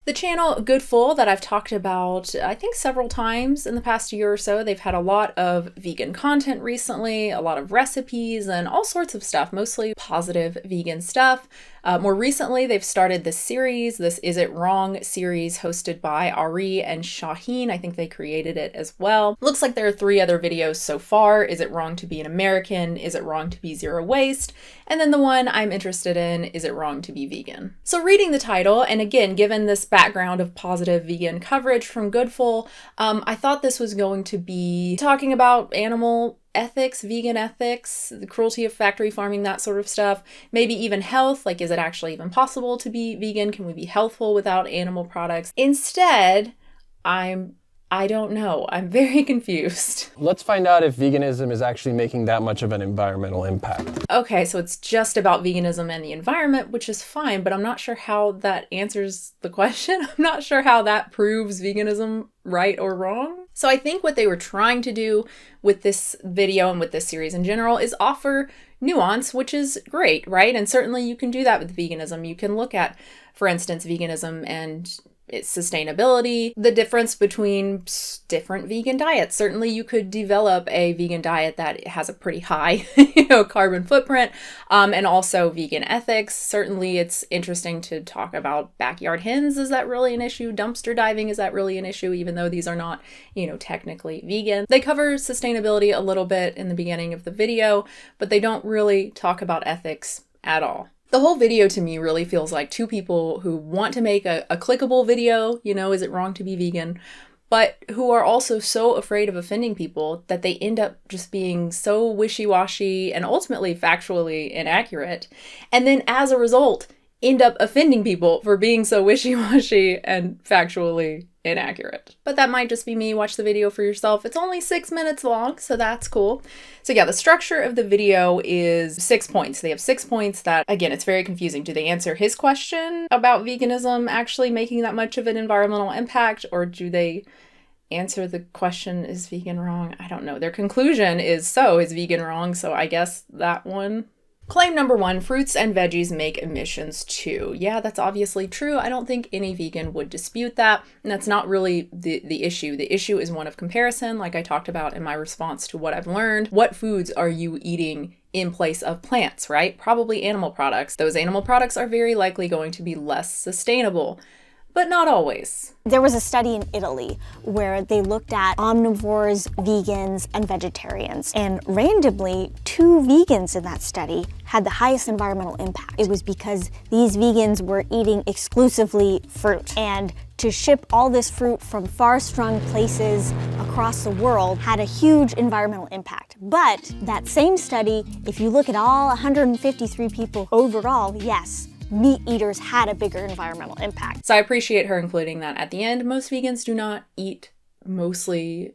The channel Goodful that I've talked about, I think several times in the past year or so, they've had a lot of vegan content recently, a lot of recipes and all sorts of stuff, mostly positive vegan stuff. More recently, they've started this series, this Is It Wrong series hosted by Ari and Shaheen. I think they created it as well. Looks like there are 3 other videos so far. Is it wrong to be an American? Is it wrong to be zero waste? And then the one I'm interested in, is it wrong to be vegan? So reading the title, and again, given this background of positive vegan coverage from Goodful, I thought this was going to be talking about animal ethics, vegan ethics, the cruelty of factory farming, that sort of stuff. Maybe even health, like is it actually even possible to be vegan? Can we be healthful without animal products? Instead, I don't know. I'm very confused. Let's find out if veganism is actually making that much of an environmental impact. Okay, so it's just about veganism and the environment, which is fine, but I'm not sure how that answers the question. I'm not sure how that proves veganism right or wrong. So I think what they were trying to do with this video and with this series in general is offer nuance, which is great, right? And certainly you can do that with veganism. You can look at, for instance, veganism and its sustainability, the difference between different vegan diets. Certainly you could develop a vegan diet that has a pretty high, carbon footprint, and also vegan ethics. Certainly it's interesting to talk about backyard hens. Is that really an issue? Dumpster diving, is that really an issue? Even though these are not, technically vegan. They cover sustainability a little bit in the beginning of the video, but they don't really talk about ethics at all. The whole video to me really feels like 2 people who want to make a clickable video, is it wrong to be vegan, but who are also so afraid of offending people that they end up just being so wishy-washy and ultimately factually inaccurate. And then as a result, end up offending people for being so wishy-washy and factually inaccurate. But that might just be me. Watch the video for yourself. It's only 6 minutes long, so that's cool. So yeah, the structure of the video is 6 points. They have 6 points that, again, it's very confusing. Do they answer his question about veganism actually making that much of an environmental impact, or do they answer the question, is vegan wrong? I don't know. Their conclusion is vegan wrong? So I guess that one. Claim number 1, fruits and veggies make emissions too. Yeah, that's obviously true. I don't think any vegan would dispute that. And that's not really the issue. The issue is one of comparison, like I talked about in my response to what I've learned. What foods are you eating in place of plants, right? Probably animal products. Those animal products are very likely going to be less sustainable, but not always. There was a study in Italy where they looked at omnivores, vegans, and vegetarians. And randomly, 2 vegans in that study had the highest environmental impact. It was because these vegans were eating exclusively fruit. And to ship all this fruit from far-flung places across the world had a huge environmental impact. But that same study, if you look at all 153 people overall, yes, meat eaters had a bigger environmental impact. So I appreciate her including that at the end. Most vegans do not eat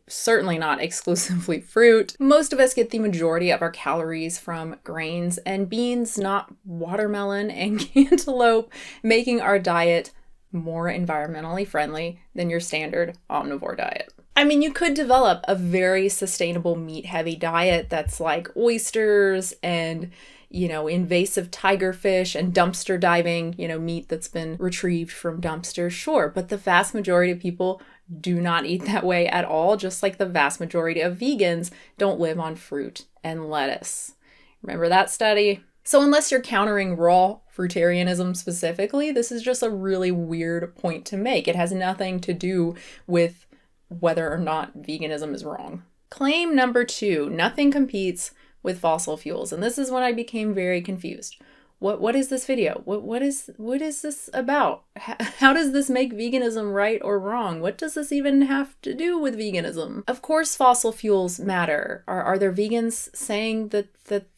certainly not exclusively fruit. Most of us get the majority of our calories from grains and beans, not watermelon and cantaloupe, making our diet more environmentally friendly than your standard omnivore diet. I mean, you could develop a very sustainable meat-heavy diet that's like oysters and invasive tigerfish and dumpster diving, meat that's been retrieved from dumpsters, sure. But the vast majority of people do not eat that way at all, just like the vast majority of vegans don't live on fruit and lettuce. Remember that study? So unless you're countering raw fruitarianism specifically, this is just a really weird point to make. It has nothing to do with whether or not veganism is wrong. Claim number 2, nothing competes with fossil fuels. And this is when I became very confused. What is this video? What is this about? How does this make veganism right or wrong? What does this even have to do with veganism? Of course fossil fuels matter. Are there vegans saying that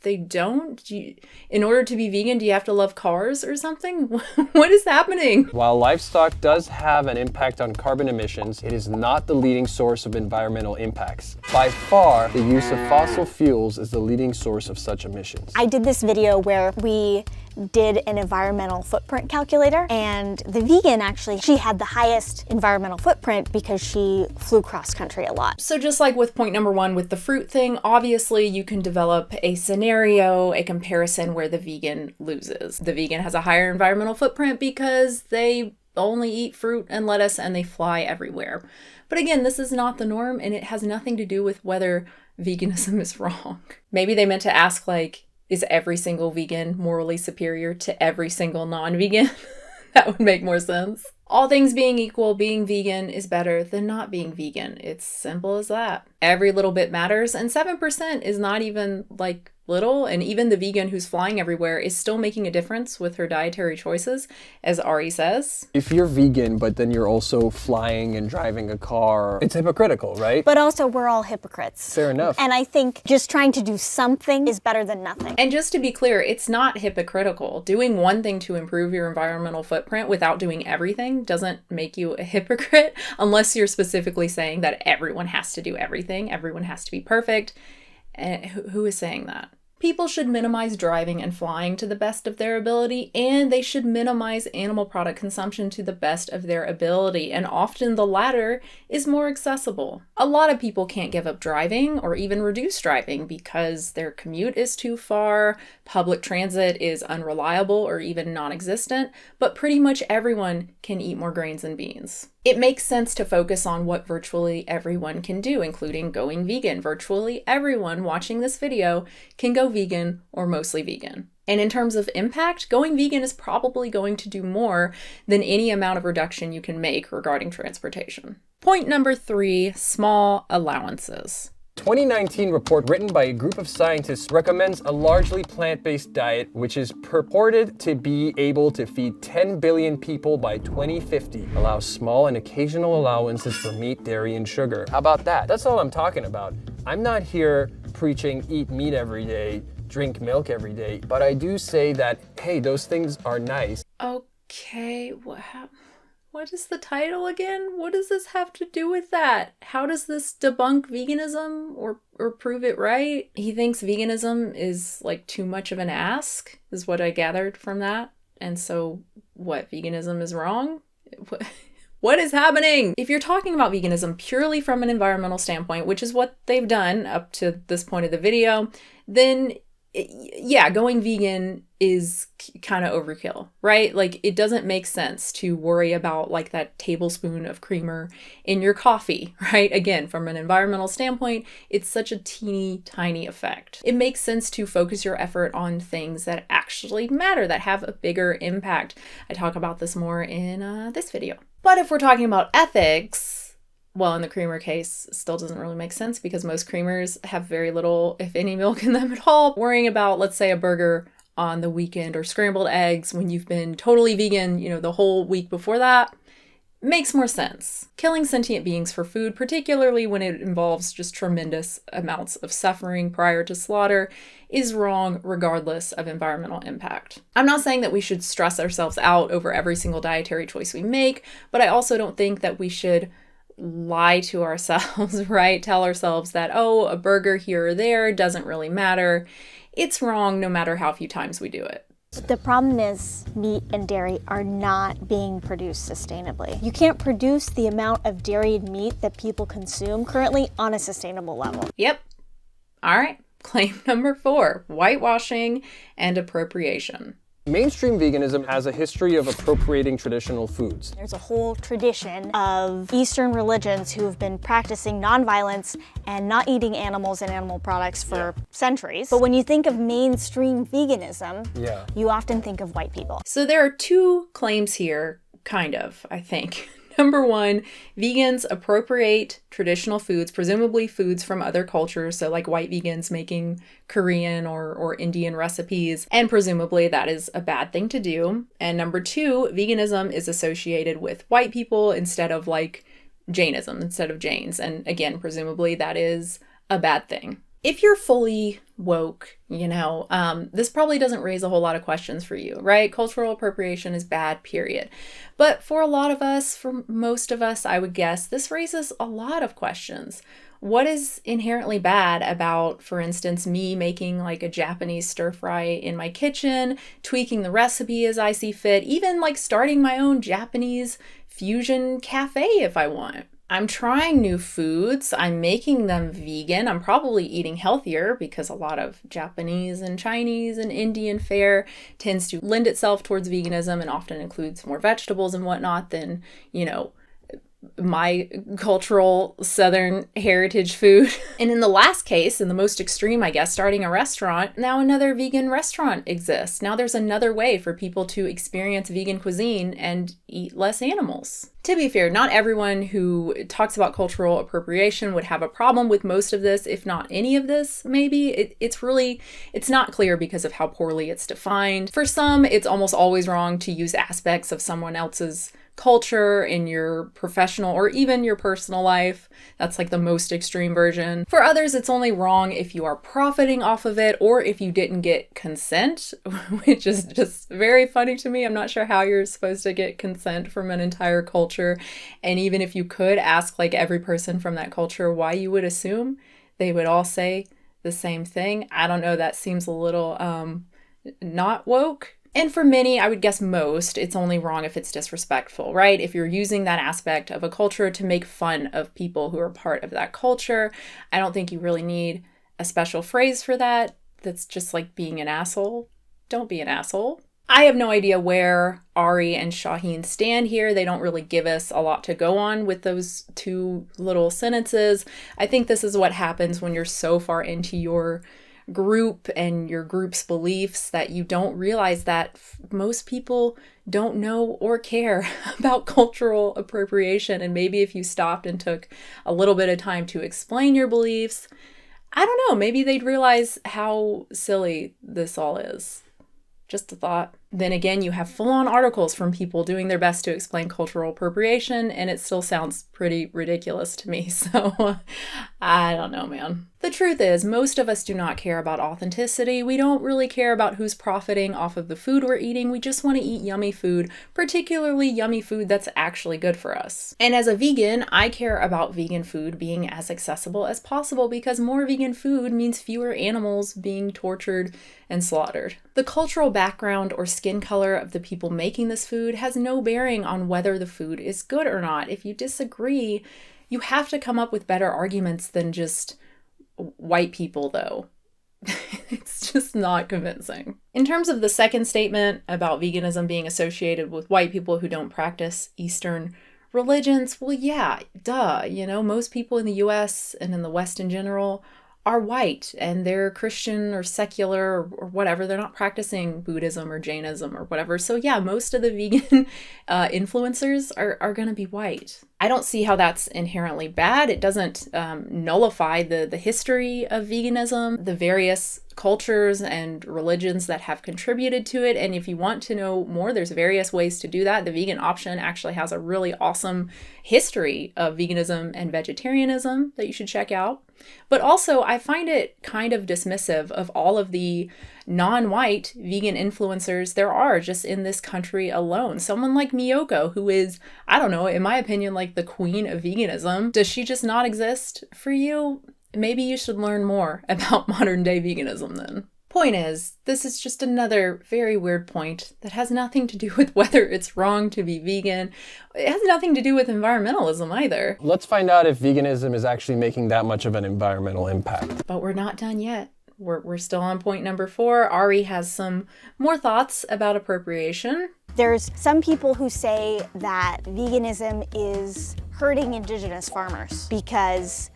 they don't? In order to be vegan, do you have to love cars or something? What is happening? While livestock does have an impact on carbon emissions, it is not the leading source of environmental impacts. By far, the use of fossil fuels is the leading source of such emissions. I did this video where we did an environmental footprint calculator, and the vegan actually, she had the highest environmental footprint because she flew cross country a lot. So just like with point number 1 with the fruit thing, obviously you can develop a scenario, a comparison where the vegan loses. The vegan has a higher environmental footprint because they only eat fruit and lettuce and they fly everywhere. But again, this is not the norm, and it has nothing to do with whether veganism is wrong. Maybe they meant to ask, like, is every single vegan morally superior to every single non-vegan? That would make more sense. All things being equal, being vegan is better than not being vegan. It's simple as that. Every little bit matters, and 7% is not even like little, and even the vegan who's flying everywhere is still making a difference with her dietary choices, as Ari says. If you're vegan, but then you're also flying and driving a car, it's hypocritical, right? But also, we're all hypocrites. Fair enough. And I think just trying to do something is better than nothing. And just to be clear, it's not hypocritical. Doing one thing to improve your environmental footprint without doing everything doesn't make you a hypocrite, unless you're specifically saying that everyone has to do everything, everyone has to be perfect. And who is saying that? People should minimize driving and flying to the best of their ability, and they should minimize animal product consumption to the best of their ability, and often the latter is more accessible. A lot of people can't give up driving or even reduce driving because their commute is too far, public transit is unreliable or even non-existent, but pretty much everyone can eat more grains and beans. It makes sense to focus on what virtually everyone can do, including going vegan. Virtually everyone watching this video can go vegan or mostly vegan. And in terms of impact, going vegan is probably going to do more than any amount of reduction you can make regarding transportation. Point number 3, small allowances. 2019 report written by a group of scientists recommends a largely plant-based diet which is purported to be able to feed 10 billion people by 2050. Allows small and occasional allowances for meat, dairy, and sugar. How about that? That's all I'm talking about. I'm not here preaching eat meat every day, drink milk every day, but I do say that, hey, those things are nice. Okay, what is the title again? What does this have to do with that? How does this debunk veganism or prove it right? He thinks veganism is like too much of an ask, is what I gathered from that. And so what, veganism is wrong? What is happening? If you're talking about veganism purely from an environmental standpoint, which is what they've done up to this point of the video, then yeah, going vegan is kind of overkill, right? Like, it doesn't make sense to worry about like that tablespoon of creamer in your coffee, right? Again, from an environmental standpoint, it's such a teeny tiny effect. It makes sense to focus your effort on things that actually matter, that have a bigger impact. I talk about this more in this video. But if we're talking about ethics, well, in the creamer case, it still doesn't really make sense because most creamers have very little, if any, milk in them at all. Worrying about, let's say, a burger on the weekend or scrambled eggs when you've been totally vegan, the whole week before that, makes more sense. Killing sentient beings for food, particularly when it involves just tremendous amounts of suffering prior to slaughter, is wrong regardless of environmental impact. I'm not saying that we should stress ourselves out over every single dietary choice we make, but I also don't think that we should lie to ourselves, right? Tell ourselves that, oh, a burger here or there doesn't really matter. It's wrong no matter how few times we do it. The problem is meat and dairy are not being produced sustainably. You can't produce the amount of dairy and meat that people consume currently on a sustainable level. Yep. All right. Claim number 4, whitewashing and appropriation. Mainstream veganism has a history of appropriating traditional foods. There's a whole tradition of Eastern religions who have been practicing nonviolence and not eating animals and animal products for centuries. But when you think of mainstream veganism, you often think of white people. So there are 2 claims here, kind of, I think. Number 1, vegans appropriate traditional foods, presumably foods from other cultures, so like white vegans making Korean or Indian recipes, and presumably that is a bad thing to do. And number 2, veganism is associated with white people instead of like Jainism, instead of Jains. And again, presumably that is a bad thing. If you're fully woke, this probably doesn't raise a whole lot of questions for you, right? Cultural appropriation is bad, period. But for a lot of us, for most of us, I would guess, this raises a lot of questions. What is inherently bad about, for instance, me making like a Japanese stir fry in my kitchen, tweaking the recipe as I see fit, even like starting my own Japanese fusion cafe if I want? I'm trying new foods. I'm making them vegan. I'm probably eating healthier because a lot of Japanese and Chinese and Indian fare tends to lend itself towards veganism and often includes more vegetables and whatnot than, my cultural Southern heritage food. And in the last case, in the most extreme, I guess, starting a restaurant, now another vegan restaurant exists. Now there's another way for people to experience vegan cuisine and eat less animals. To be fair, not everyone who talks about cultural appropriation would have a problem with most of this, if not any of this, maybe. It's not clear because of how poorly it's defined. For some, it's almost always wrong to use aspects of someone else's culture in your professional or even your personal life. That's like the most extreme version. For others, it's only wrong if you are profiting off of it or if you didn't get consent, which is just very funny to me. I'm not sure how you're supposed to get consent from an entire culture. And even if you could ask like every person from that culture why, you would assume they would all say the same thing. I don't know. That seems a little not woke. And for many, I would guess most, it's only wrong if it's disrespectful, right? If you're using that aspect of a culture to make fun of people who are part of that culture, I don't think you really need a special phrase for that. That's just like being an asshole. Don't be an asshole. I have no idea where Ari and Shaheen stand here. They don't really give us a lot to go on with those two little sentences. I think this is what happens when you're so far into your group and your group's beliefs that you don't realize that most people don't know or care about cultural appropriation. And maybe if you stopped and took a little bit of time to explain your beliefs, I don't know, maybe they'd realize how silly this all is. Just a thought. Then again, you have full-on articles from people doing their best to explain cultural appropriation, and it still sounds pretty ridiculous to me. So I don't know, man. The truth is, most of us do not care about authenticity. We don't really care about who's profiting off of the food we're eating. We just want to eat yummy food, particularly yummy food that's actually good for us. And as a vegan, I care about vegan food being as accessible as possible because more vegan food means fewer animals being tortured and slaughtered. The cultural background or skin color of the people making this food has no bearing on whether the food is good or not. If you disagree, you have to come up with better arguments than just white people, though. It's just not convincing. In terms of the second statement about veganism being associated with white people who don't practice Eastern religions, well, yeah, duh. Most people in the US and in the West in general are white and they're Christian or secular or whatever. They're not practicing Buddhism or Jainism or whatever. So yeah, most of the vegan influencers are going to be white. I don't see how that's inherently bad. It doesn't nullify the history of veganism, the various cultures and religions that have contributed to it. And if you want to know more, there's various ways to do that. The vegan option actually has a really awesome history of veganism and vegetarianism that you should check out. But also, I find it kind of dismissive of all of the non-white vegan influencers there are just in this country alone. Someone like Miyoko, who is, I don't know, in my opinion, like the queen of veganism. Does she just not exist for you? Maybe you should learn more about modern day veganism then. Point is, this is just another very weird point that has nothing to do with whether it's wrong to be vegan. It has nothing to do with environmentalism either. Let's find out if veganism is actually making that much of an environmental impact. But we're not done yet. We're still on point number 4. Ari has some more thoughts about appropriation. There's some people who say that veganism is hurting Indigenous farmers because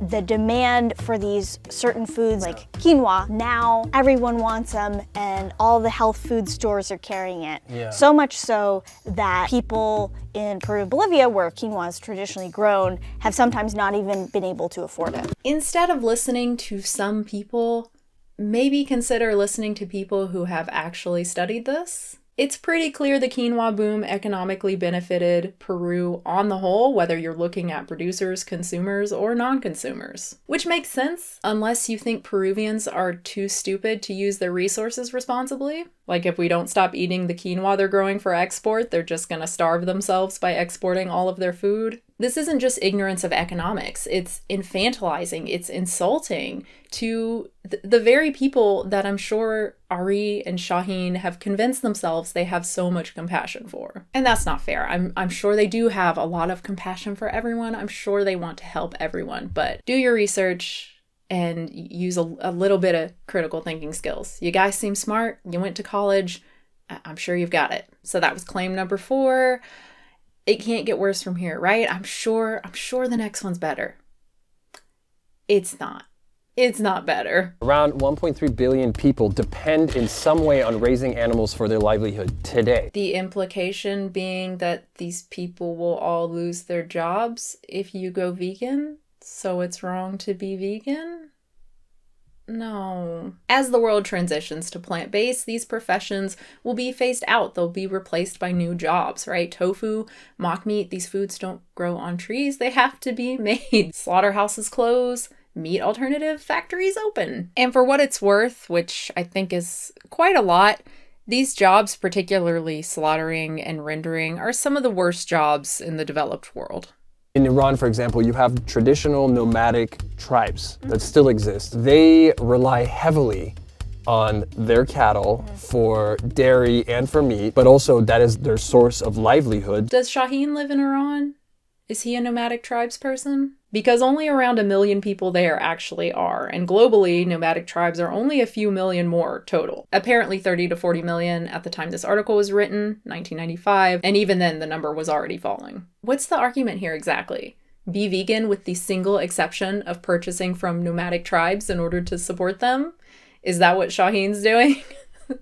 the demand for these certain foods like quinoa, now everyone wants them and all the health food stores are carrying it. Yeah. So much so that people in Peru and Bolivia, where quinoa is traditionally grown, have sometimes not even been able to afford it. Instead of listening to some people, maybe consider listening to people who have actually studied this. It's pretty clear the quinoa boom economically benefited Peru on the whole, whether you're looking at producers, consumers, or non-consumers. Which makes sense, unless you think Peruvians are too stupid to use their resources responsibly. Like if we don't stop eating the quinoa they're growing for export, they're just going to starve themselves by exporting all of their food. This isn't just ignorance of economics. It's infantilizing. It's insulting to the very people that I'm sure Ari and Shaheen have convinced themselves they have so much compassion for. And that's not fair. I'm sure they do have a lot of compassion for everyone. I'm sure they want to help everyone. But do your research and use a little bit of critical thinking skills. You guys seem smart. You went to college. I'm sure you've got it. So that was claim number 4. It can't get worse from here, right? I'm sure the next one's better. It's not. It's not better. Around 1.3 billion people depend in some way on raising animals for their livelihood today. The implication being that these people will all lose their jobs if you go vegan? So it's wrong to be vegan? No. As the world transitions to plant-based, these professions will be phased out. They'll be replaced by new jobs, right? Tofu, mock meat, these foods don't grow on trees. They have to be made. Slaughterhouses close, meat alternative factories open. And for what it's worth, which I think is quite a lot, these jobs, particularly slaughtering and rendering, are some of the worst jobs in the developed world. In Iran, for example, you have traditional nomadic tribes that still exist. They rely heavily on their cattle for dairy and for meat, but also that is their source of livelihood. Does Shaheen live in Iran? Is he a nomadic tribes person? Because only around 1 million people there actually are, and globally, nomadic tribes are only a few million more total. Apparently 30 to 40 million at the time this article was written, 1995, and even then the number was already falling. What's the argument here exactly? Be vegan with the single exception of purchasing from nomadic tribes in order to support them? Is that what Shaheen's doing?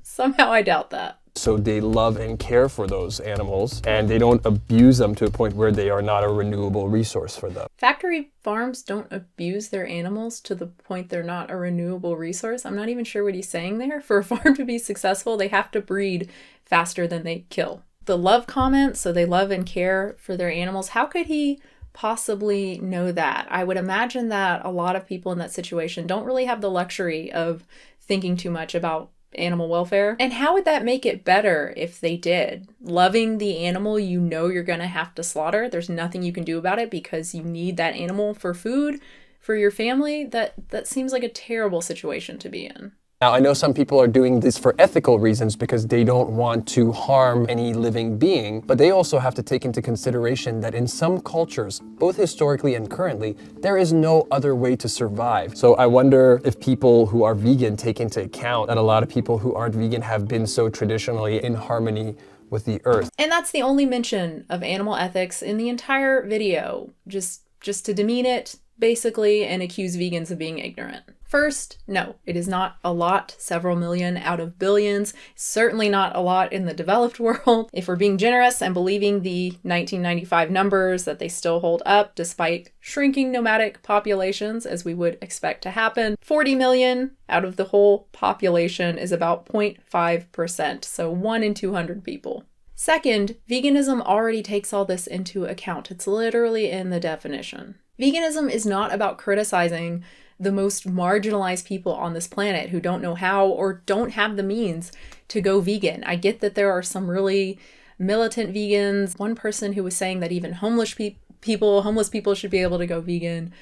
Somehow I doubt that. So they love and care for those animals, and they don't abuse them to a point where they are not a renewable resource for them. Factory farms don't abuse their animals to the point they're not a renewable resource. I'm not even sure what he's saying there. For a farm to be successful, they have to breed faster than they kill. The love comment, so they love and care for their animals. How could he possibly know that? I would imagine that a lot of people in that situation don't really have the luxury of thinking too much about animal welfare. And how would that make it better if they did? Loving the animal you know you're going to have to slaughter, there's nothing you can do about it because you need that animal for food, for your family. That seems like a terrible situation to be in. Now, I know some people are doing this for ethical reasons because they don't want to harm any living being, but they also have to take into consideration that in some cultures, both historically and currently, there is no other way to survive. So I wonder if people who are vegan take into account that a lot of people who aren't vegan have been so traditionally in harmony with the earth. And that's the only mention of animal ethics in the entire video, just to demean it, basically, and accuse vegans of being ignorant. First, no, it is not a lot, several million out of billions, certainly not a lot in the developed world. If we're being generous and believing the 1995 numbers that they still hold up despite shrinking nomadic populations, as we would expect to happen, 40 million out of the whole population is about 0.5%, so 1 in 200 people. Second, veganism already takes all this into account. It's literally in the definition. Veganism is not about criticizing the most marginalized people on this planet who don't know how or don't have the means to go vegan. I get that there are some really militant vegans. One person who was saying that even homeless people should be able to go vegan.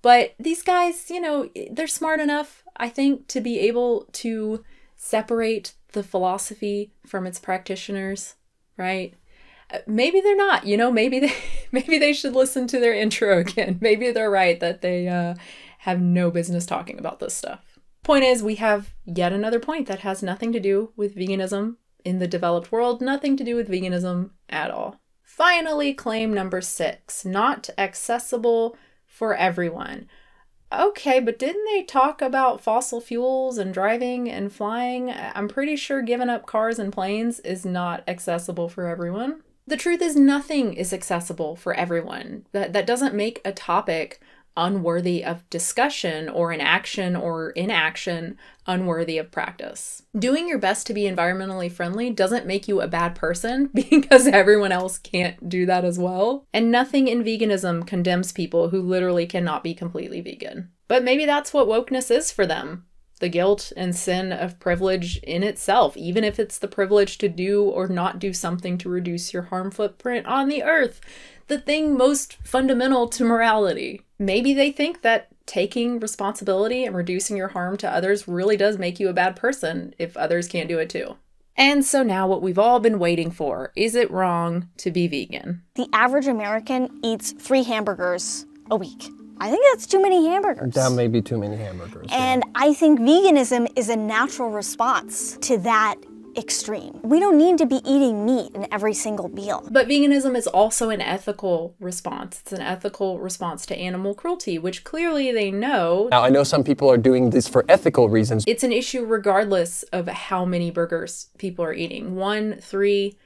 But these guys, they're smart enough, I think, to be able to separate the philosophy from its practitioners, right? Maybe they're not, maybe they should listen to their intro again. Maybe they're right that they have no business talking about this stuff. Point is, we have yet another point that has nothing to do with veganism in the developed world, nothing to do with veganism at all. Finally, claim number 6, not accessible for everyone. Okay, but didn't they talk about fossil fuels and driving and flying? I'm pretty sure giving up cars and planes is not accessible for everyone. The truth is nothing is accessible for everyone. That doesn't make a topic unworthy of discussion or an action or inaction unworthy of practice. Doing your best to be environmentally friendly doesn't make you a bad person because everyone else can't do that as well. And nothing in veganism condemns people who literally cannot be completely vegan. But maybe that's what wokeness is for them. the guilt and sin of privilege in itself, even if it's the privilege to do or not do something to reduce your harm footprint on the earth, the thing most fundamental to morality. Maybe they think that taking responsibility and reducing your harm to others really does make you a bad person if others can't do it too. And so now what we've all been waiting for, is it wrong to be vegan? The average American eats 3 hamburgers a week. I think that's too many hamburgers. That may be too many hamburgers. And I think veganism is a natural response to that extreme. We don't need to be eating meat in every single meal. But veganism is also an ethical response. It's an ethical response to animal cruelty, which clearly they know. Now, I know some people are doing this for ethical reasons. It's an issue regardless of how many burgers people are eating. 1, 3,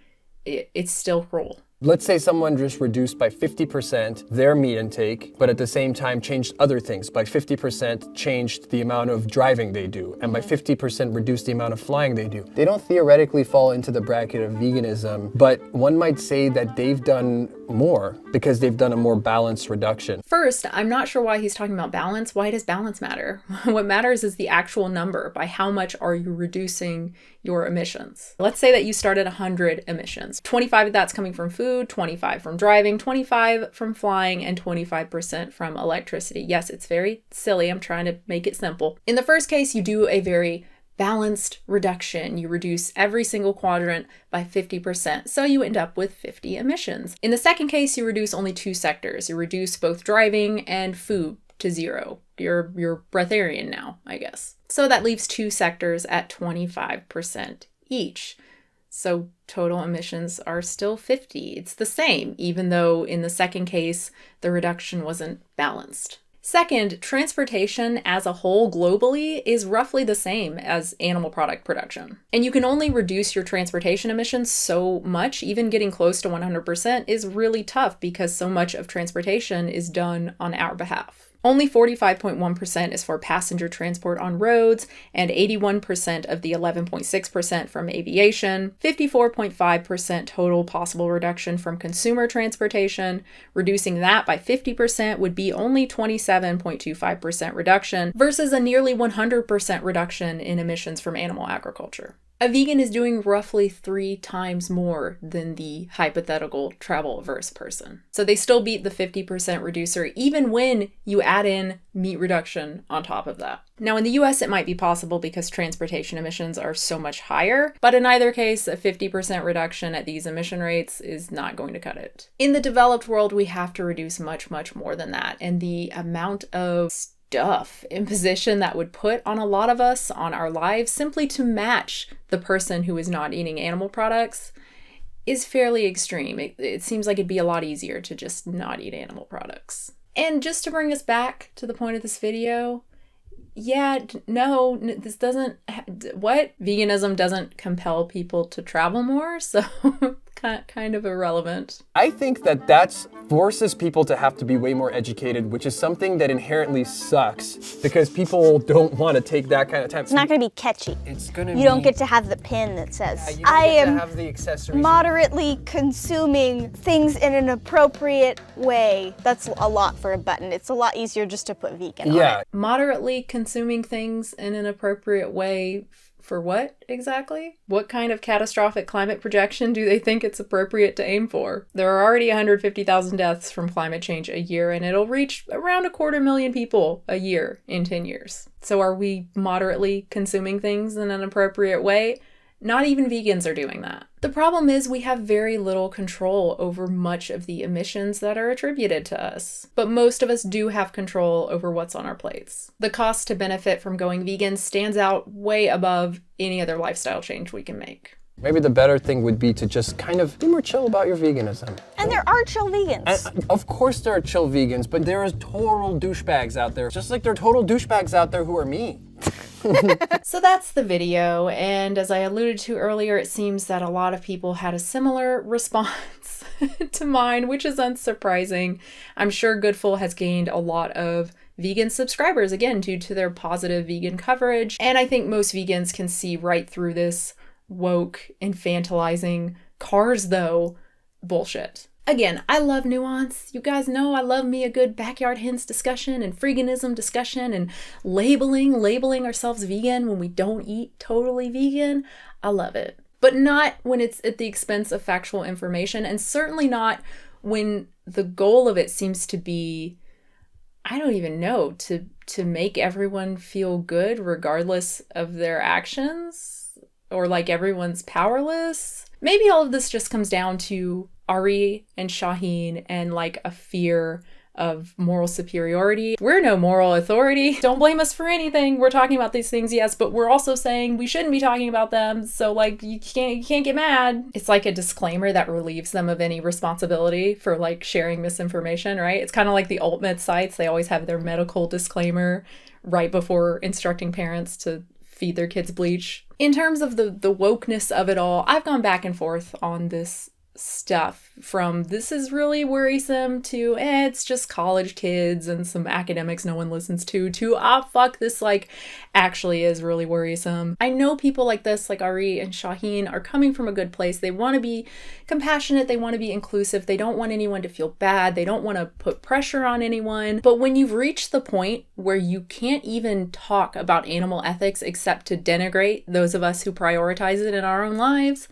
it's still cruel. Let's say someone just reduced by 50% their meat intake, but at the same time changed other things. By 50% changed the amount of driving they do, and by 50% reduced the amount of flying they do. They don't theoretically fall into the bracket of veganism, but one might say that they've done more because they've done a more balanced reduction. First, I'm not sure why he's talking about balance. Why does balance matter? What matters is the actual number. By how much are you reducing your emissions? Let's say that you start at 100 emissions. 25 of that's coming from food, 25 from driving, 25 from flying, and 25% from electricity. Yes, it's very silly. I'm trying to make it simple. In the first case, you do a very balanced reduction. You reduce every single quadrant by 50%, so you end up with 50 emissions. In the second case, you reduce only 2 sectors. You reduce both driving and food to 0. You're breatharian now, I guess. So that leaves 2 sectors at 25% each. So total emissions are still 50. It's the same, even though in the second case, the reduction wasn't balanced. Second, transportation as a whole globally is roughly the same as animal product production. And you can only reduce your transportation emissions so much. Even getting close to 100% is really tough because so much of transportation is done on our behalf. Only 45.1% is for passenger transport on roads, and 81% of the 11.6% from aviation, 54.5% total possible reduction from consumer transportation. Reducing that by 50% would be only 27.25% reduction versus a nearly 100% reduction in emissions from animal agriculture. A vegan is doing roughly 3 times more than the hypothetical travel-averse person. So they still beat the 50% reducer even when you add in meat reduction on top of that. Now in the US it might be possible because transportation emissions are so much higher, but in either case a 50% reduction at these emission rates is not going to cut it. In the developed world we have to reduce much, much more than that, and the amount of imposition that would put on a lot of us, on our lives, simply to match the person who is not eating animal products is fairly extreme. It seems like it'd be a lot easier to just not eat animal products. And just to bring us back to the point of this video, this doesn't, veganism doesn't compel people to travel more, so kind of irrelevant. I think that forces people to have to be way more educated, which is something that inherently sucks because people don't want to take that kind of time. It's not going to be catchy. It's going to You don't get to have the pin that says, I am have the accessories. Moderately consuming things in an appropriate way. That's a lot for a button. It's a lot easier just to put vegan on it. Moderately consuming things in an appropriate way. For what exactly? What kind of catastrophic climate projection do they think it's appropriate to aim for? There are already 150,000 deaths from climate change a year, and it'll reach around 250,000 people a year in 10 years. So are we moderately consuming things in an appropriate way? Not even vegans are doing that. The problem is we have very little control over much of the emissions that are attributed to us. But most of us do have control over what's on our plates. The cost to benefit from going vegan stands out way above any other lifestyle change we can make. Maybe the better thing would be to just kind of be more chill about your veganism. And there are chill vegans. And of course there are chill vegans, but there are total douchebags out there, just like there are total douchebags out there who are me. So that's the video, and as I alluded to earlier, it seems that a lot of people had a similar response to mine, which is unsurprising. I'm sure Goodful has gained a lot of vegan subscribers, again, due to their positive vegan coverage, and I think most vegans can see right through this woke, infantilizing, cars though bullshit. Again, I love nuance. You guys know I love me a good backyard hints discussion and veganism discussion and labeling ourselves vegan when we don't eat totally vegan. I love it. But not when it's at the expense of factual information, and certainly not when the goal of it seems to be, I don't even know, to make everyone feel good regardless of their actions, or like everyone's powerless. Maybe all of this just comes down to Ari and Shaheen and like a fear of moral superiority. We're no moral authority. Don't blame us for anything. We're talking about these things, yes, but we're also saying we shouldn't be talking about them. So like you can't get mad. It's like a disclaimer that relieves them of any responsibility for like sharing misinformation, right? It's kind of like the alt med sites. They always have their medical disclaimer right before instructing parents to feed their kids bleach. In terms of the wokeness of it all, I've gone back and forth on this stuff, from this is really worrisome to it's just college kids and some academics no one listens to fuck, this like actually is really worrisome. I know people like this, like Ari and Shaheen, are coming from a good place. They want to be compassionate, they want to be inclusive, they don't want anyone to feel bad, they don't want to put pressure on anyone. But when you've reached the point where you can't even talk about animal ethics except to denigrate those of us who prioritize it in our own lives,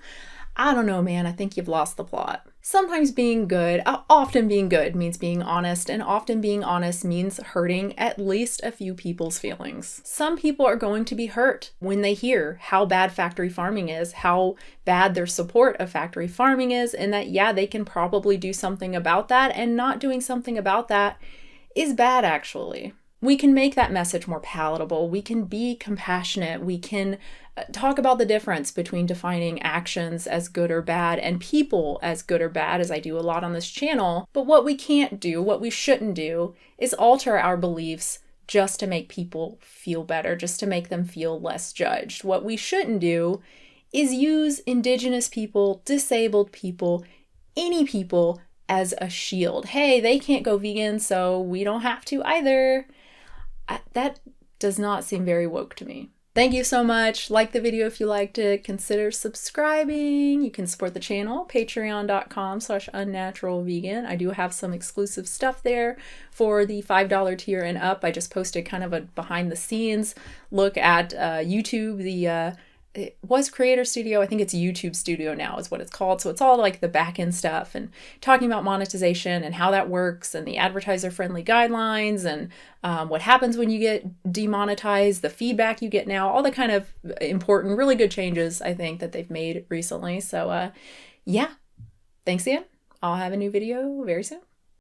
I don't know, man. I think you've lost the plot. Sometimes being good, often being good means being honest, and often being honest means hurting at least a few people's feelings. Some people are going to be hurt when they hear how bad factory farming is, how bad their support of factory farming is, and that, yeah, they can probably do something about that, and not doing something about that is bad, actually. We can make that message more palatable. We can be compassionate. We can talk about the difference between defining actions as good or bad and people as good or bad, as I do a lot on this channel. But what we can't do, what we shouldn't do, is alter our beliefs just to make people feel better, just to make them feel less judged. What we shouldn't do is use Indigenous people, disabled people, any people as a shield. Hey, they can't go vegan, so we don't have to either. That does not seem very woke to me. Thank you so much. Like the video if you liked it. Consider subscribing. You can support the channel, patreon.com/unnaturalvegan. I do have some exclusive stuff there for the $5 tier and up. I just posted kind of a behind the scenes look at YouTube, it was Creator Studio. I think it's YouTube Studio now is what it's called. So it's all like the back end stuff and talking about monetization and how that works and the advertiser friendly guidelines and what happens when you get demonetized, the feedback you get now, all the kind of important, really good changes I think that they've made recently. So yeah, thanks again. I'll have a new video very soon.